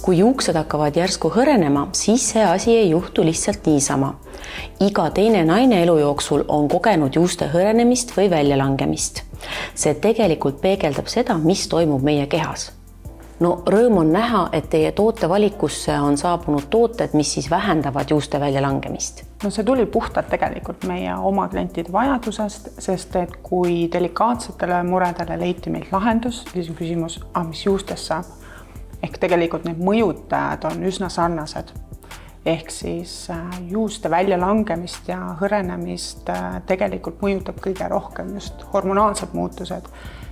Kui juuksed hakkavad järsku hõrenema, siis see asi ei juhtu lihtsalt niisama. Iga teine naine elu jooksul on kogenud juuste hõrenemist või väljalangemist. See tegelikult peegeldab seda, mis toimub meie kehas. No rõõm on näha, et teie tootevalikusse on saabunud tooted, mis siis vähendavad juuste väljalangemist. No see tuli puhtalt tegelikult meie oma klientide vajadusest, sest et kui delikaatsetele muredele leiti meilt lahendus, siis on küsimus, mis juustest saab. Ehk tegelikult need mõjutajad on üsna sarnased. Ehk siis juuste väljalangemist ja hõrenemist tegelikult mõjutab kõige rohkem just hormonaalsed muutused.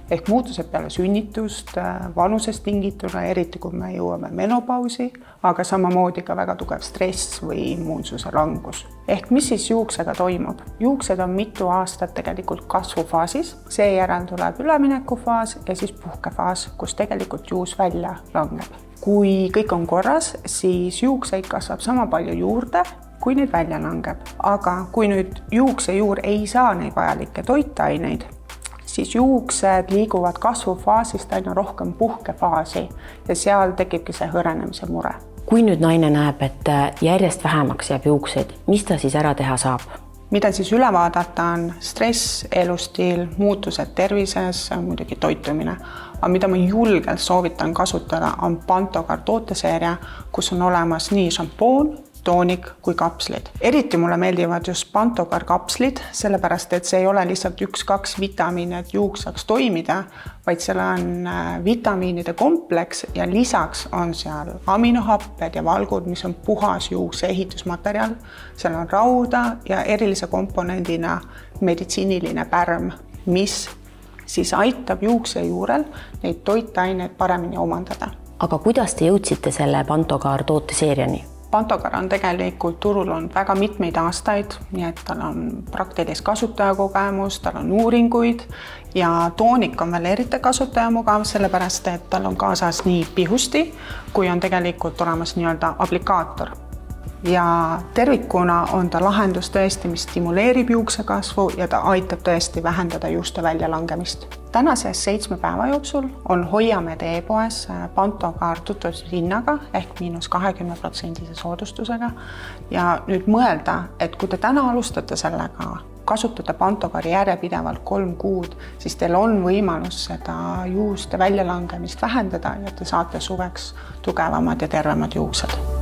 Ehk muutused peale sünnitust, vanusest tingituna, eriti kui me jõuame menopausi, aga samamoodi ka väga tugev stress või immuunsuse langus. Ehk mis siis juuksega toimub? Juuksed on mitu aastat tegelikult kasvufaasis, seejärel tuleb üleminekufaas ja siis puhkefaas, kus tegelikult juus välja langeb. Kui kõik on korras, siis juukseid kasvab sama palju juurde, kui neid välja langeb. Aga kui nüüd juuksejuur ei saa neid vajalikke toitaineid, siis juuksed liiguvad kasvufaasist aina rohkem puhkefaasi ja seal tekibki see hõrenemise mure. Kui nüüd naine näeb, et järjest vähemaks jääb juukseid, mis ta siis ära teha saab? Mida siis üle vaadata on stress, elustiil, muutused tervises, muidugi toitumine. Aga mida ma julgelt soovitan kasutada on Pantogard tooteseeria, kus on olemas nii šampoon, toonik kui kapslid. Eriti mulle meeldivad just Pantogard kapslid, sellepärast et see ei ole lihtsalt 1-2 vitamiini, et juuks saaks toimida, vaid seal on vitamiinide kompleks ja lisaks on seal aminohapped ja valgud, mis on puhas juukse ehitusmaterjal. Seal on rauda ja erilise komponendina meditsiiniline pärm, mis siis aitab juukse juurel neid toitaineid paremini omandada. Aga kuidas te jõudsite selle Pantogard tooteseeriani? Pantogard on tegelikult turul on väga mitmeid aastaid, nii et tal on praktilist kasutajakogemus, tal on uuringuid ja toonik on veel eriti kasutajamugav, sellepärast et tal on kaasas nii pihusti, kui on tegelikult olemas nii-öelda aplikaator. Ja tervikuna on ta lahendus tõesti, mis stimuleerib juukse kasvu ja ta aitab tõesti vähendada juuste väljalangemist. Tänases 7 päeva jooksul on Hoiamed e-poes Pantogard tutvushinnaga ehk -20% soodustusega. Ja nüüd mõelda, et kui te täna alustate sellega, kasutada Pantogardi järjepidevalt 3 kuud, siis teil on võimalus seda juuste väljalangemist vähendada ja te saate suveks tugevamad ja tervemad juuksed.